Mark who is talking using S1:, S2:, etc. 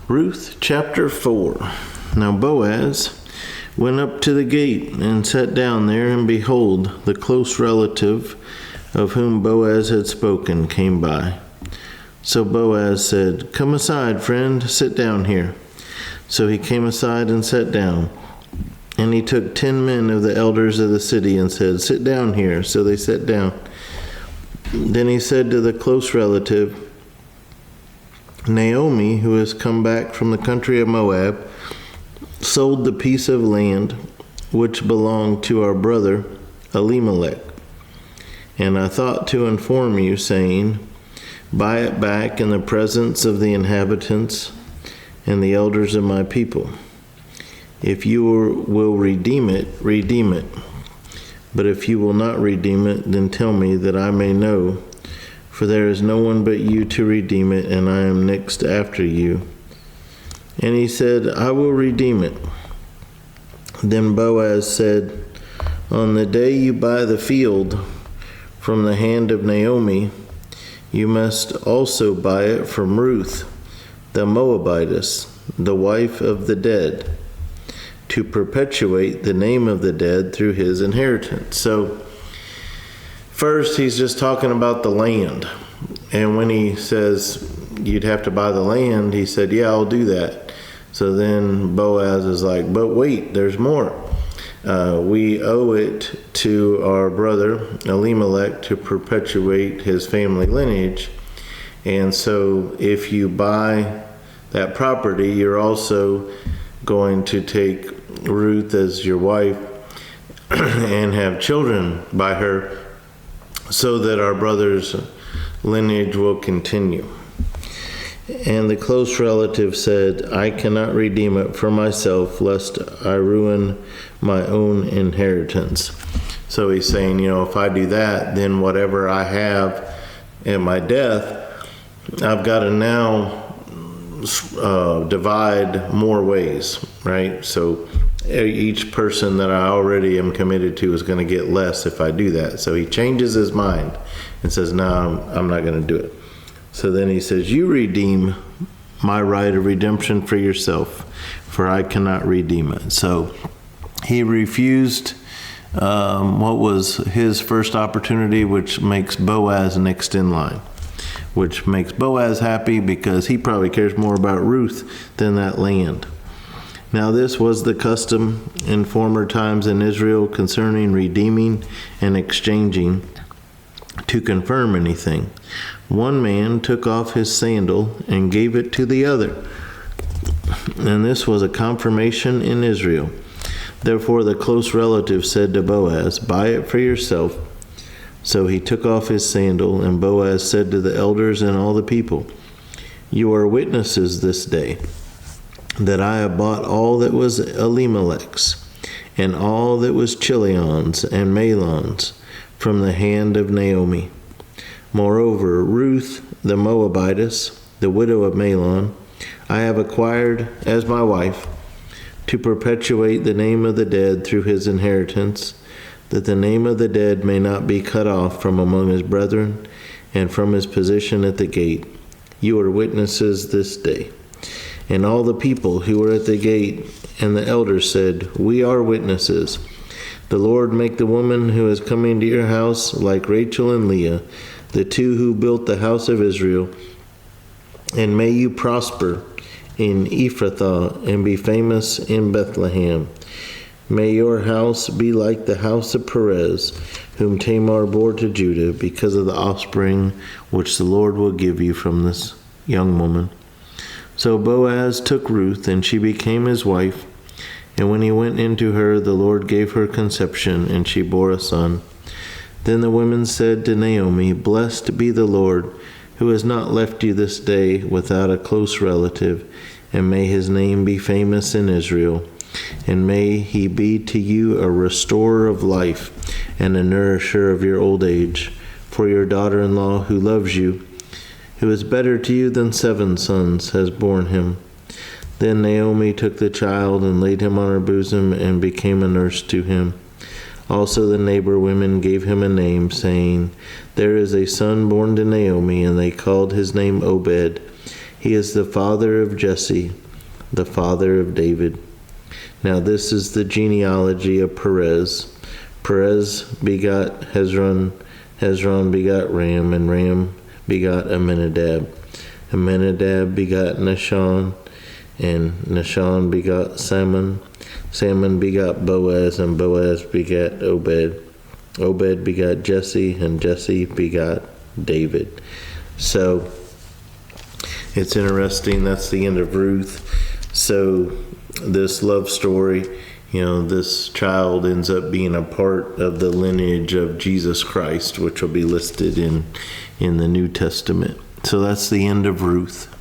S1: Ruth chapter 4. Now Boaz went up to the gate and sat down there, and behold, the close relative of whom Boaz had spoken came by. So Boaz said, "Come aside, friend, sit down here." So he came aside and sat down. And he took 10 men of the elders of the city and said, "Sit down here." So they sat down. Then he said to the close relative, "Naomi, who has come back from the country of Moab, sold the piece of land which belonged to our brother Elimelech. And I thought to inform you, saying, buy it back in the presence of the inhabitants and the elders of my people. If you will redeem it, redeem it. But if you will not redeem it, then tell me that I may know. For there is no one but you to redeem it, and I am next after you." And he said, "I will redeem it." Then Boaz said, "On the day you buy the field from the hand of Naomi, you must also buy it from Ruth, the Moabitess, the wife of the dead, to perpetuate the name of the dead through his inheritance." So, first, he's just talking about the land. And when he says you'd have to buy the land, he said, "Yeah, I'll do that." So then Boaz is like, "But wait, there's more. We owe it to our brother Elimelech to perpetuate his family lineage. And so if you buy that property, you're also going to take Ruth as your wife and have children by her, so that our brother's lineage will continue." And the close relative said, "I cannot redeem it for myself, lest I ruin my own inheritance." So he's saying, if I do that, then whatever I have at my death, I've got to now divide more ways, right? So each person that I already am committed to is going to get less if I do that. So he changes his mind and says, "No, I'm not going to do it." So then he says, "You redeem my right of redemption for yourself, for I cannot redeem it." So he refused what was his first opportunity, which makes Boaz next in line, which makes Boaz happy because he probably cares more about Ruth than that land. Now this was the custom in former times in Israel concerning redeeming and exchanging. To confirm anything, one man took off his sandal and gave it to the other. And this was a confirmation in Israel. Therefore the close relative said to Boaz, "Buy it for yourself." So he took off his sandal, and Boaz said to the elders and all the people, "You are witnesses this day that I have bought all that was Elimelech's, and all that was Chilion's and Mahlon's, from the hand of Naomi. Moreover, Ruth the Moabitess, the widow of Mahlon, I have acquired as my wife, to perpetuate the name of the dead through his inheritance, that the name of the dead may not be cut off from among his brethren, and from his position at the gate. You are witnesses this day." And all the people who were at the gate and the elders said, "We are witnesses. The Lord make the woman who is coming to your house like Rachel and Leah, the two who built the house of Israel. And may you prosper in Ephrathah and be famous in Bethlehem. May your house be like the house of Perez, whom Tamar bore to Judah, because of the offspring which the Lord will give you from this young woman." So Boaz took Ruth, and she became his wife. And when he went into her, the Lord gave her conception, and she bore a son. Then the women said to Naomi, "Blessed be the Lord, who has not left you this day without a close relative, and may his name be famous in Israel. And may he be to you a restorer of life and a nourisher of your old age. For your daughter-in-law, who loves you, who is better to you than 7 sons, has borne him." Then Naomi took the child and laid him on her bosom and became a nurse to him. Also the neighbor women gave him a name, saying, "There is a son born to Naomi," and they called his name Obed. He is the father of Jesse, the father of David. Now this is the genealogy of Perez. Perez begot Hezron, Hezron begot Ram, and Ram begot Amminadab. Amminadab begot Nahshon, and Nahshon begot Salmon. Salmon begot Boaz, and Boaz begot Obed. Obed begot Jesse, and Jesse begot David. So it's interesting. That's the end of Ruth. So this love story, this child ends up being a part of the lineage of Jesus Christ, which will be listed in the New Testament. So that's the end of Ruth.